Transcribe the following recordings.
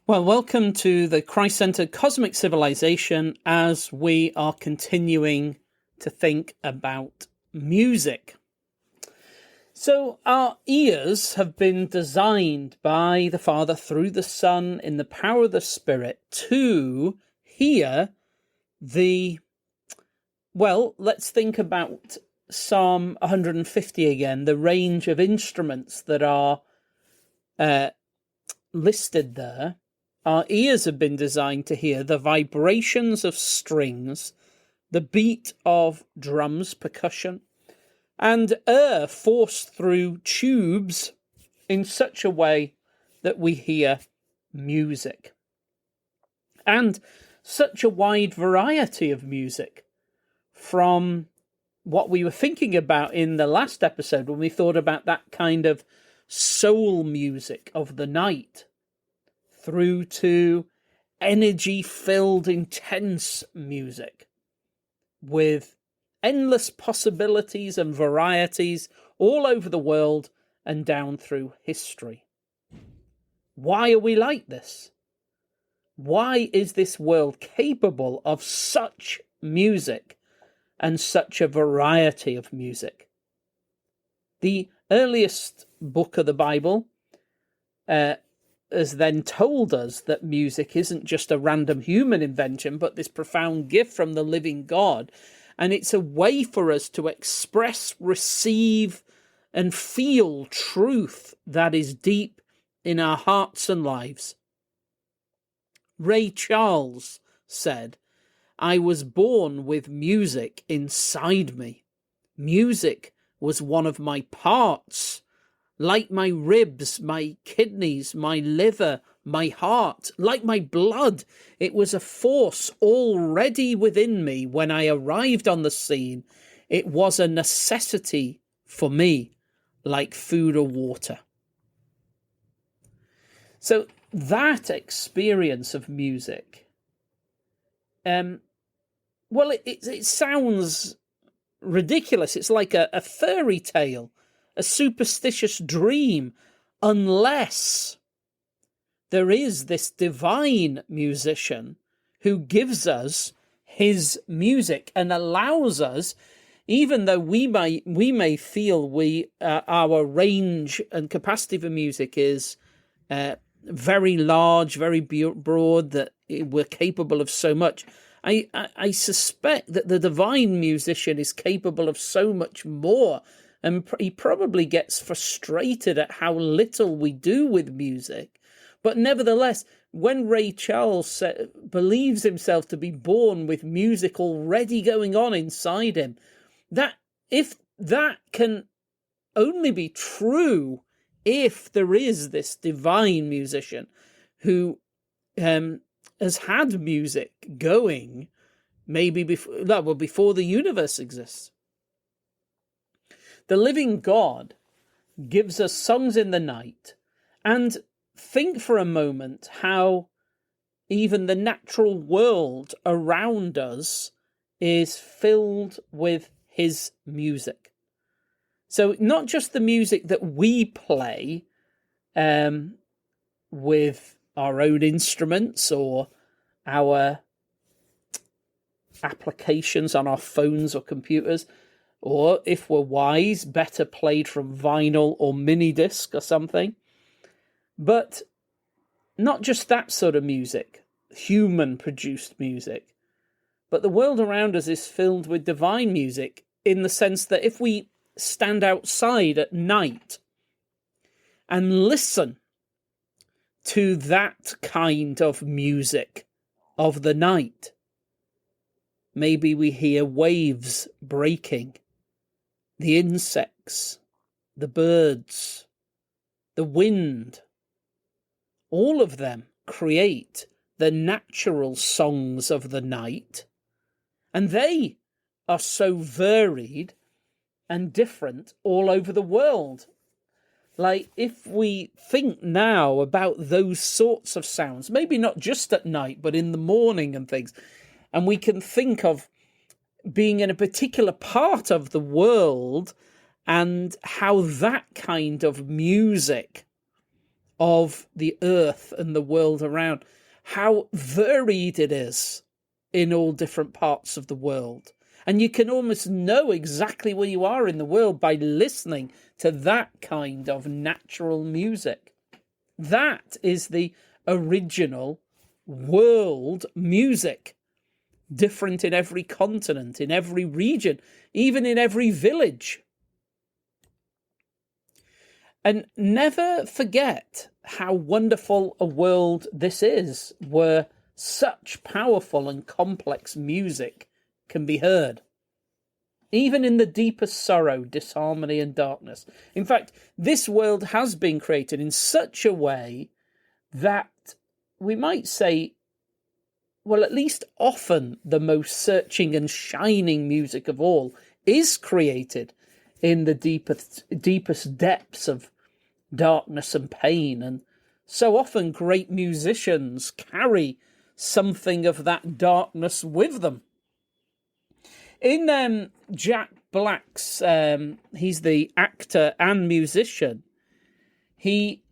Well, welcome to the Christ-centered cosmic civilization as we are continuing to think about music. So our ears have been designed by the Father through the Son in the power of the Spirit to hear let's think about Psalm 150 again, the range of instruments that are listed there. Our ears have been designed to hear the vibrations of strings, the beat of drums, percussion, and air forced through tubes in such a way that we hear music. And such a wide variety of music, from what we were thinking about in the last episode when we thought about that kind of soul music of the night, through to energy-filled, intense music with endless possibilities and varieties all over the world and down through history. Why are we like this? Why is this world capable of such music and such a variety of music? The earliest book of the Bible has then told us that music isn't just a random human invention, but this profound gift from the living God. And it's a way for us to express, receive, and feel truth that is deep in our hearts and lives. Ray Charles said, "I was born with music inside me. Music was one of my parts, like my ribs, my kidneys, my liver, my heart, like my blood. It was a force already within me when I arrived on the scene. It was a necessity for me, like food or water." So that experience of music, it sounds ridiculous. It's like a fairy tale, a superstitious dream, unless there is this divine musician who gives us his music and allows us, even though we may feel our range and capacity for music is very large, very broad, that we're capable of so much. I suspect that the divine musician is capable of so much more, and he probably gets frustrated at how little we do with music. But nevertheless, when Ray Charles believes himself to be born with music already going on inside him, that can only be true if there is this divine musician who has had music going maybe before the universe exists. The living God gives us songs in the night, and think for a moment how even the natural world around us is filled with his music. So not just the music that we play with our own instruments or our applications on our phones or computers, or if we're wise, better played from vinyl or mini disc or something. But not just that sort of music, human-produced music, but the world around us is filled with divine music, in the sense that if we stand outside at night and listen to that kind of music of the night, maybe we hear waves breaking, the insects, the birds, the wind. All of them create the natural songs of the night, and they are so varied and different all over the world. Like, if we think now about those sorts of sounds, maybe not just at night, but in the morning and things, and we can think of being in a particular part of the world and how that kind of music of the earth and the world around, how varied it is in all different parts of the world. And you can almost know exactly where you are in the world by listening to that kind of natural music. That is the original world music, different in every continent, in every region, even in every village. And never forget how wonderful a world this is, where such powerful and complex music can be heard, even in the deepest sorrow, disharmony, and darkness. In fact, this world has been created in such a way that we might say, well, at least often the most searching and shining music of all is created in the deepest depths of darkness and pain. And so often great musicians carry something of that darkness with them. In Jack Black's, he's the actor and musician, he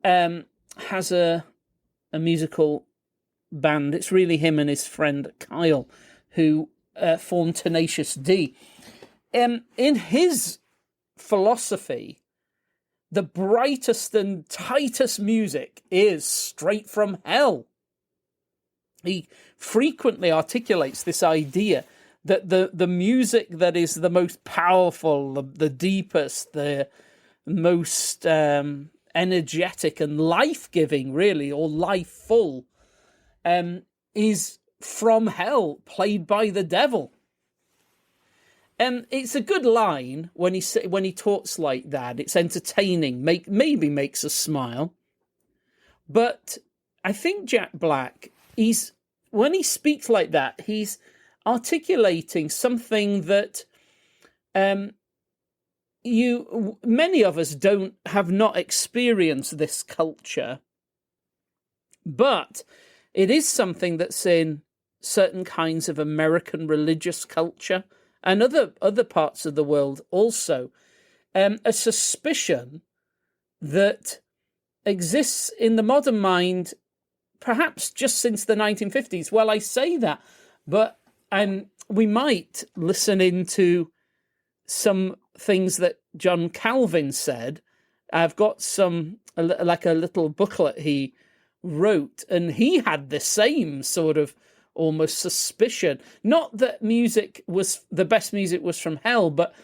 has a musical band. It's really him and his friend Kyle who formed Tenacious D. In his philosophy, the brightest and tightest music is straight from hell. He frequently articulates this idea that the music that is the most powerful, the deepest, the most energetic and life-giving, really, or life-full, is from hell, played by the devil. It's a good line when he talks like that. It's entertaining, maybe makes us smile. But I think Jack Black, when he speaks like that, he's articulating something that many of us have not experienced this culture, but it is something that's in certain kinds of American religious culture and other parts of the world also. A suspicion that exists in the modern mind, perhaps just since the 1950s. Well, I say that, but we might listen into some things that John Calvin said. I've got like a little booklet he wrote, and he had the same sort of almost suspicion. Not that the best music was from hell, but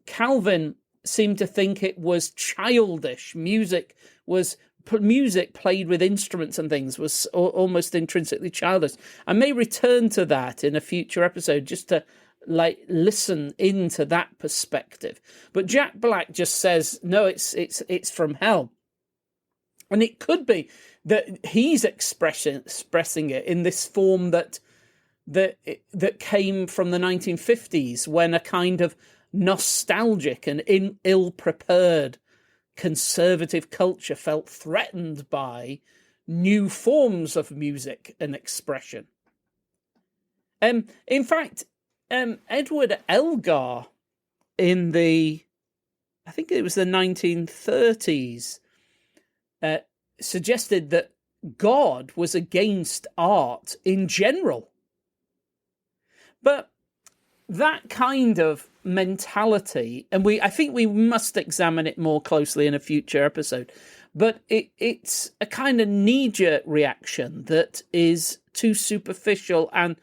Calvin seemed to think it was childish. Music played with instruments and things was almost intrinsically childish. I may return to that in a future episode just to listen into that perspective. But Jack Black just says, no, it's from hell. And it could be that he's expressing it in this form that came from the 1950s, when a kind of nostalgic and ill-prepared conservative culture felt threatened by new forms of music and expression. In fact, Edward Elgar in I think it was the 1930s, suggested that God was against art in general. But that kind of mentality, and I think we must examine it more closely in a future episode, but it's a kind of knee-jerk reaction that is too superficial and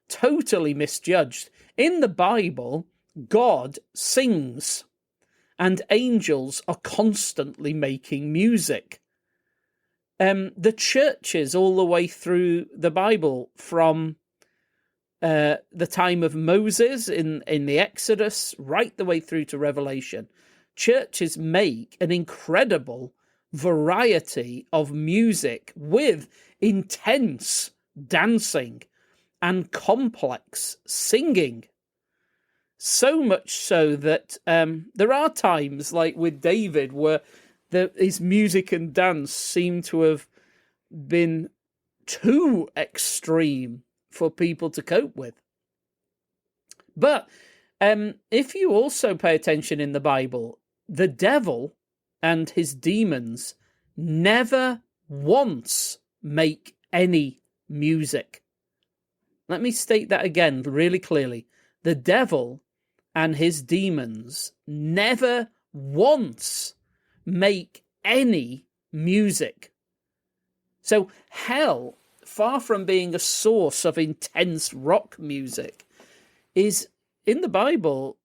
totally misjudged. In the Bible, God sings, and angels are constantly making music. The churches all the way through the Bible, from the time of Moses in the Exodus right the way through to Revelation, churches make an incredible variety of music with intense dancing and complex singing. So much so that there are times, like with David, where his music and dance seem to have been too extreme for people to cope with. But if you also pay attention in the Bible, the devil and his demons never once make any music. Let me state that again really clearly. The devil and his demons never once make any music. So hell, far from being a source of intense rock music, is in the Bible,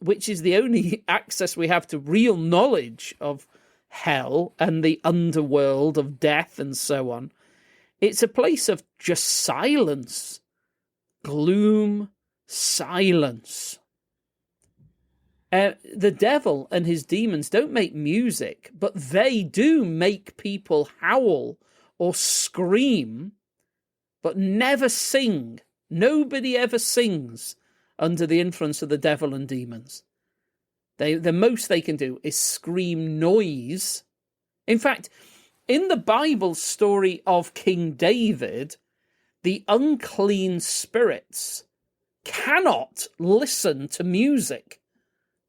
which is the only access we have to real knowledge of hell and the underworld of death and so on. It's a place of just silence, gloom, silence. The devil and his demons don't make music, but they do make people howl or scream, but never sing. Nobody ever sings under the influence of the devil and demons. The most they can do is scream noise. In fact, in the Bible story of King David, the unclean spirits cannot listen to music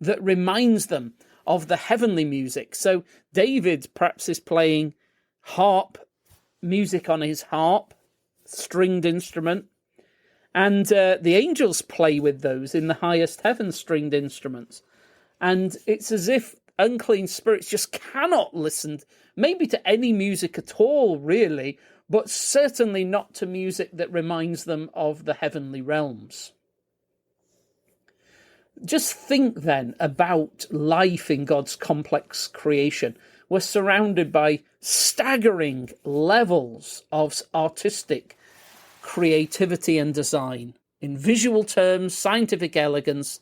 that reminds them of the heavenly music. So David perhaps is playing harp music on his harp, stringed instrument, and the angels play with those in the highest heaven, stringed instruments. And it's as if unclean spirits just cannot listen, maybe to any music at all, really, but certainly not to music that reminds them of the heavenly realms. Just think then about life in God's complex creation. We're surrounded by staggering levels of artistic creativity and design, in visual terms, scientific elegance,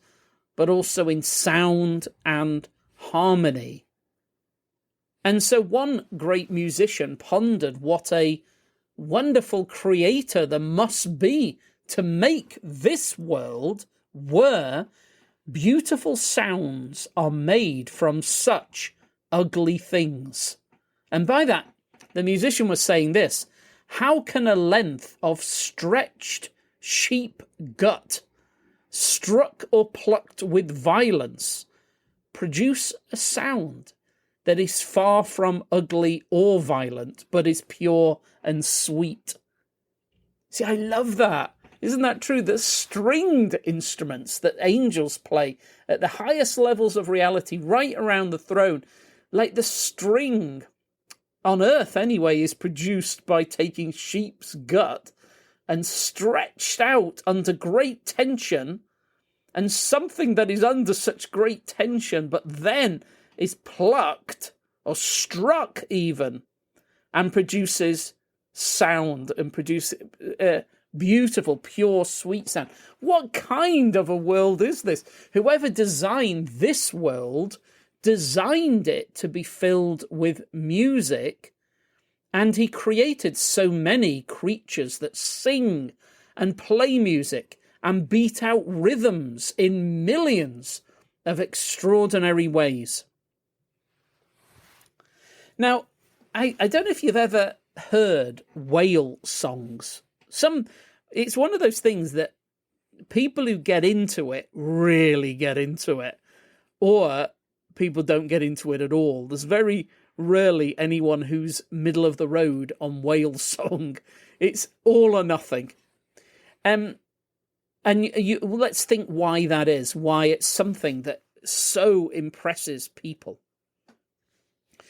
but also in sound and harmony. And so one great musician pondered what a wonderful creator there must be to make this world where beautiful sounds are made from such ugly things. And by that, the musician was saying this: how can a length of stretched sheep gut, struck or plucked with violence, produce a sound that is far from ugly or violent, but is pure and sweet? See, I love that. Isn't that true? The stringed instruments that angels play at the highest levels of reality, right around the throne, like the string on earth anyway, is produced by taking sheep's gut and stretched out under great tension, and something that is under such great tension, but then is plucked or struck even, and produces sound and produces beautiful, pure, sweet sound. What kind of a world is this? Whoever designed this world designed it to be filled with music, and he created so many creatures that sing and play music and beat out rhythms in millions of extraordinary ways. Now, I don't know if you've ever heard whale songs. It's one of those things that people who get into it really get into it, or people don't get into it at all. There's very rarely anyone who's middle of the road on whale song. It's all or nothing. And let's think why that is, why it's something that so impresses people.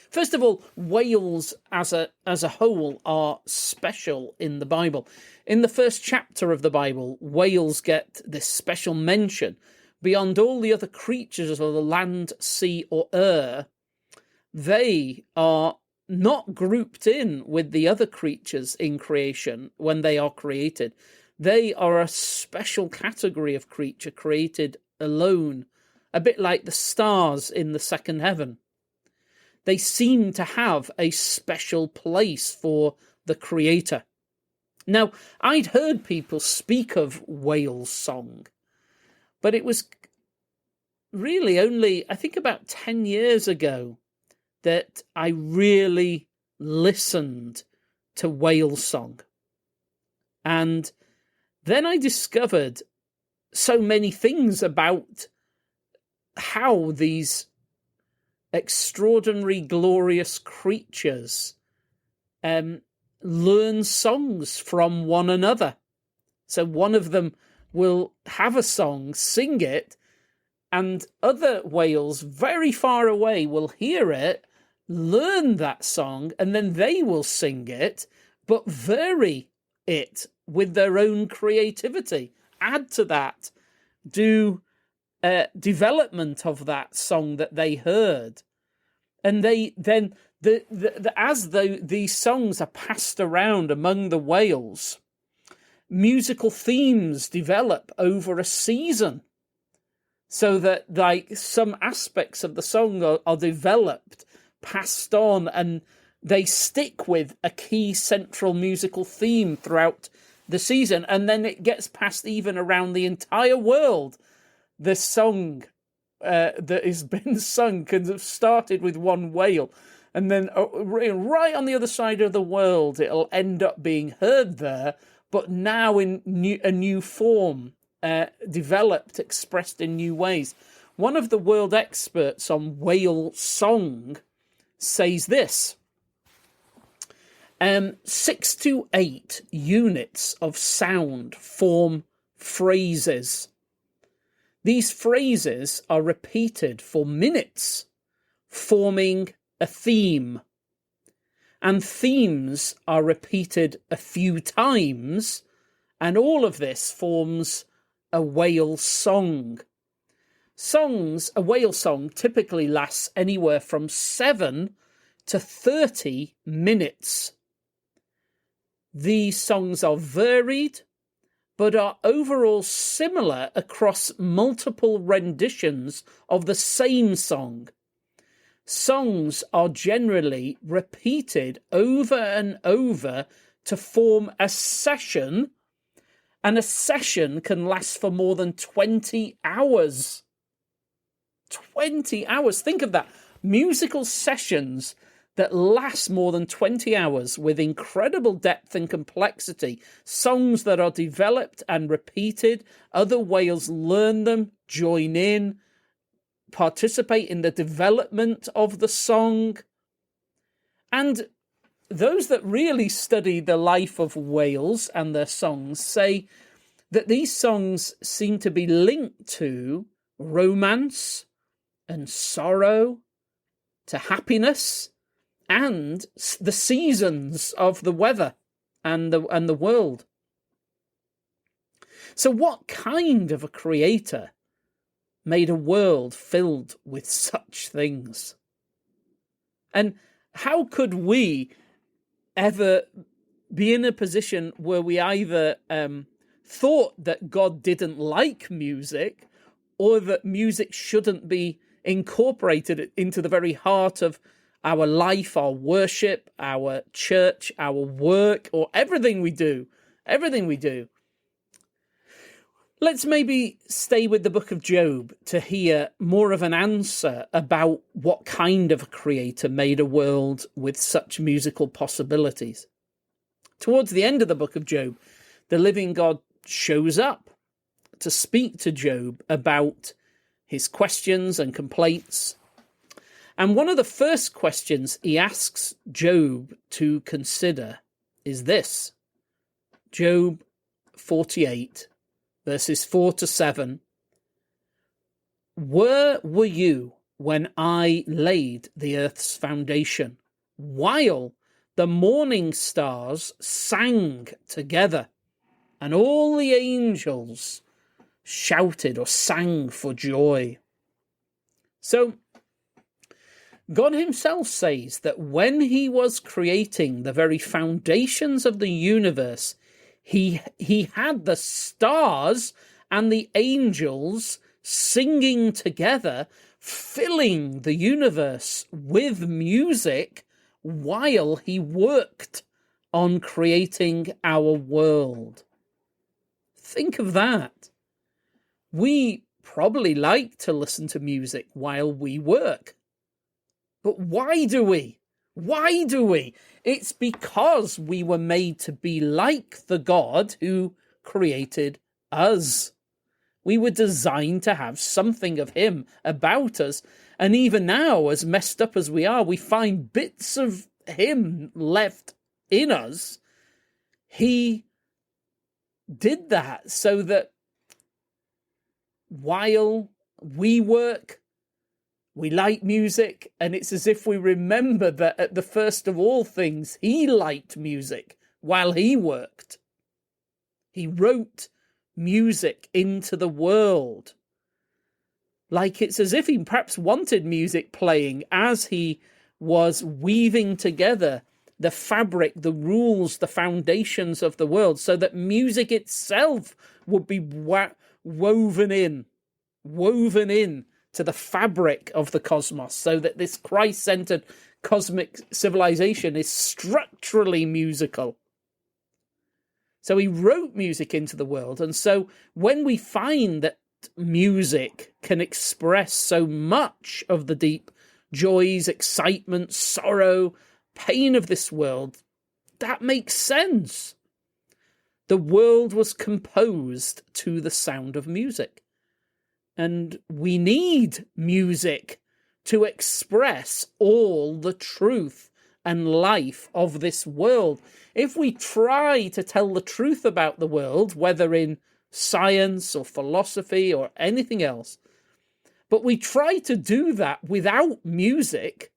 First of all, whales as a whole are special in the Bible. In the first chapter of the Bible, whales get this special mention. Beyond all the other creatures of the land, sea, or air, they are not grouped in with the other creatures in creation when they are created. They are a special category of creature created alone, a bit like the stars in the second heaven. They seem to have a special place for the Creator. Now, I'd heard people speak of whale song, but it was really only, I think, about 10 years ago that I really listened to whale song. And then I discovered so many things about how these extraordinary, glorious creatures learn songs from one another. So one of them will have a song, sing it, and other whales very far away will hear it, learn that song, and then they will sing it, but vary it with their own creativity. Add to that, do development of that song that they heard. And they then, these songs are passed around among the whales, musical themes develop over a season, so that like some aspects of the song are developed, passed on, and they stick with a key central musical theme throughout the season, and then it gets passed even around the entire world. The song that has been sung can have started with one whale, and then right on the other side of the world it'll end up being heard there, but now in a new form, developed, expressed in new ways. One of the world experts on whale song says this: 6 to 8 units of sound form phrases. These phrases are repeated for minutes, forming a theme. And themes are repeated a few times, and all of this forms a whale song. A whale song typically lasts anywhere from 7 to 30 minutes. These songs are varied, but are overall similar across multiple renditions of the same song. Songs are generally repeated over and over to form a session, and a session can last for more than 20 hours. 20 hours. Think of that. Musical sessions that last more than 20 hours with incredible depth and complexity. Songs that are developed and repeated. Other whales learn them, join in, participate in the development of the song. And those that really study the life of whales and their songs say that these songs seem to be linked to romance and sorrow, to happiness, and the seasons of the weather and the world. So what kind of a creator made a world filled with such things? And how could we ever be in a position where we either thought that God didn't like music, or that music shouldn't be incorporated into the very heart of our life, our worship, our church, our work, or everything we do? Let's maybe stay with the book of Job to hear more of an answer about what kind of a creator made a world with such musical possibilities. Towards the end of the book of Job, the living God shows up to speak to Job about his questions and complaints. And one of the first questions he asks Job to consider is this. Job 48, verses 4 to 7. Where were you when I laid the earth's foundation, while the morning stars sang together, and all the angels shouted or sang for joy? So God himself says that when he was creating the very foundations of the universe, he had the stars and the angels singing together, filling the universe with music while he worked on creating our world. Think of that. We probably like to listen to music while we work. But why do we? Why do we? It's because we were made to be like the God who created us. We were designed to have something of him about us. And even now, as messed up as we are, we find bits of him left in us. He did that so that while we work, we like music, and it's as if we remember that at the first of all things, he liked music while he worked. He wrote music into the world. Like it's as if he perhaps wanted music playing as he was weaving together the fabric, the rules, the foundations of the world, so that music itself would be woven in to the fabric of the cosmos, so that this Christ-centered cosmic civilization is structurally musical. So he wrote music into the world. And so when we find that music can express so much of the deep joys, excitement, sorrow, pain of this world, that makes sense. The world was composed to the sound of music. And we need music to express all the truth and life of this world. If we try to tell the truth about the world, whether in science or philosophy or anything else, but we try to do that without music,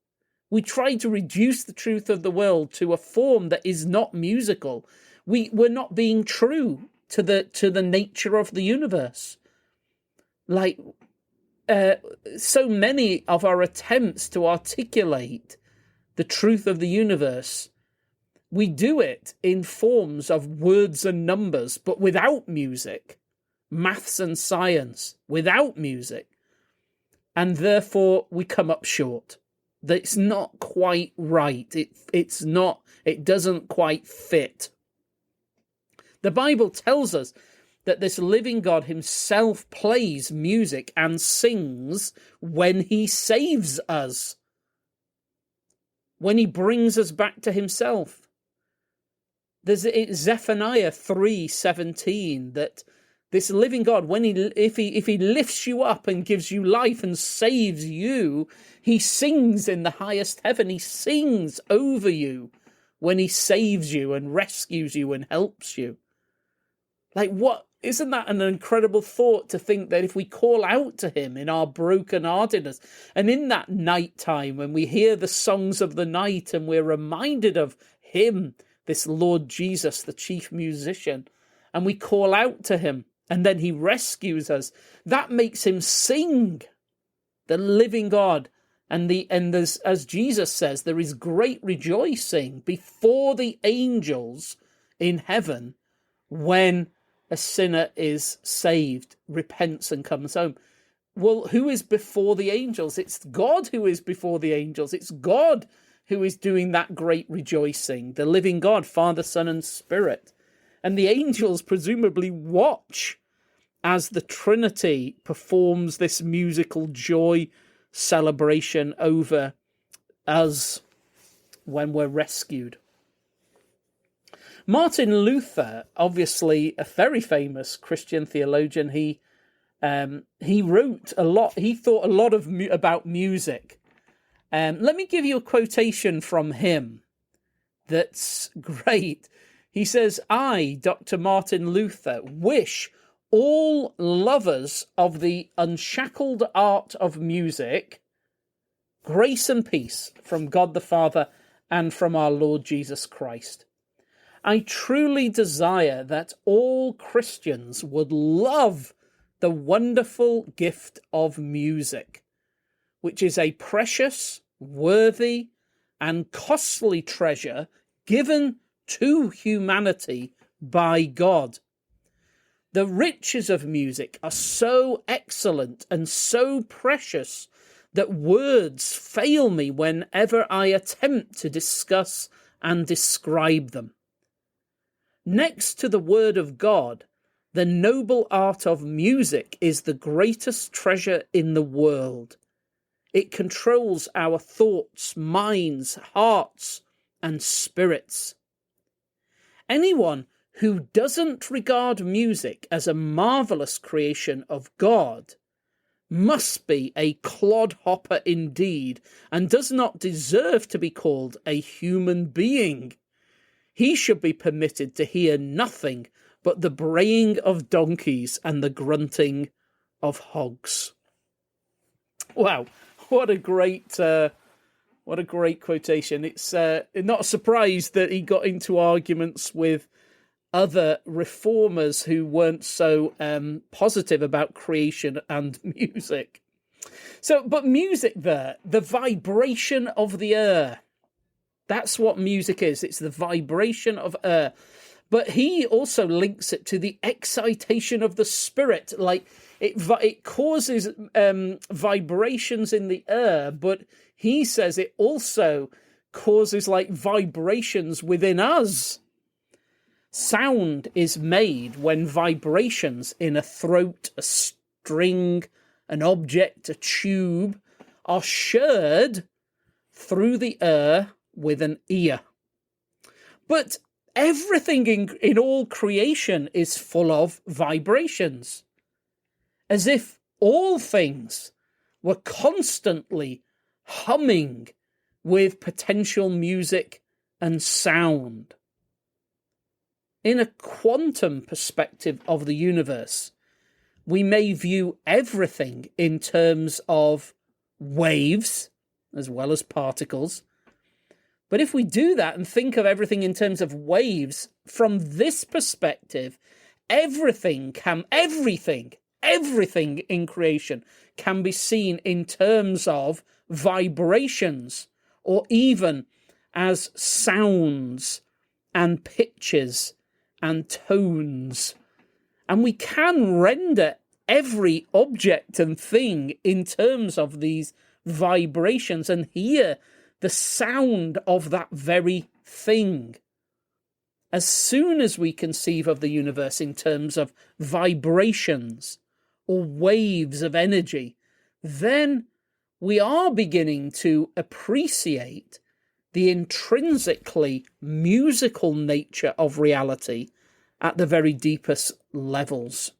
we try to reduce the truth of the world to a form that is not musical, we're not being true to the nature of the universe. Like so many of our attempts to articulate the truth of the universe, we do it in forms of words and numbers, but without music, maths and science, without music. And therefore we come up short. That's not quite right. It doesn't quite fit. The Bible tells us that this living God himself plays music and sings when he saves us, when he brings us back to himself. There's Zephaniah 3:17 that this living God, if he lifts you up and gives you life and saves you, he sings in the highest heaven. He sings over you when he saves you and rescues you and helps you. Like, what? Isn't that an incredible thought, to think that if we call out to him in our brokenheartedness, and in that night time when we hear the songs of the night and we're reminded of him, this Lord Jesus, the chief musician, and we call out to him, and then he rescues us, that makes him sing, the living God. And there's, as Jesus says, there is great rejoicing before the angels in heaven when a sinner is saved, repents and comes home. Well, who is before the angels? It's God who is before the angels. It's God who is doing that great rejoicing, the living God, Father, Son, and Spirit. And the angels presumably watch as the Trinity performs this musical joy celebration over us when we're rescued. Martin Luther, obviously a very famous Christian theologian, he wrote a lot. He thought a lot about music. Let me give you a quotation from him that's great. He says, "I, Dr. Martin Luther, wish all lovers of the unshackled art of music grace and peace from God the Father and from our Lord Jesus Christ. I truly desire that all Christians would love the wonderful gift of music, which is a precious, worthy, and costly treasure given to humanity by God. The riches of music are so excellent and so precious that words fail me whenever I attempt to discuss and describe them. Next to the word of God, the noble art of music is the greatest treasure in the world. It controls our thoughts, minds, hearts, and spirits. Anyone who doesn't regard music as a marvellous creation of God must be a clodhopper indeed, and does not deserve to be called a human being. He should be permitted to hear nothing but the braying of donkeys and the grunting of hogs. Wow, what a great quotation. It's not a surprise that he got into arguments with other reformers who weren't so positive about creation and music. But music there, the vibration of the air, that's what music is. It's the vibration of air. But he also links it to the excitation of the spirit. Like it causes vibrations in the air, but he says it also causes like vibrations within us. Sound is made when vibrations in a throat, a string, an object, a tube are shared through the air with an ear. But everything in all creation is full of vibrations, as if all things were constantly humming with potential music and sound. In a quantum perspective of the universe, we may view everything in terms of waves as well as particles. But if we do that and think of everything in terms of waves, from this perspective, everything in creation can be seen in terms of vibrations, or even as sounds and pitches and tones. And we can render every object and thing in terms of these vibrations and hear the sound of that very thing. As soon as we conceive of the universe in terms of vibrations or waves of energy, then we are beginning to appreciate the intrinsically musical nature of reality at the very deepest levels.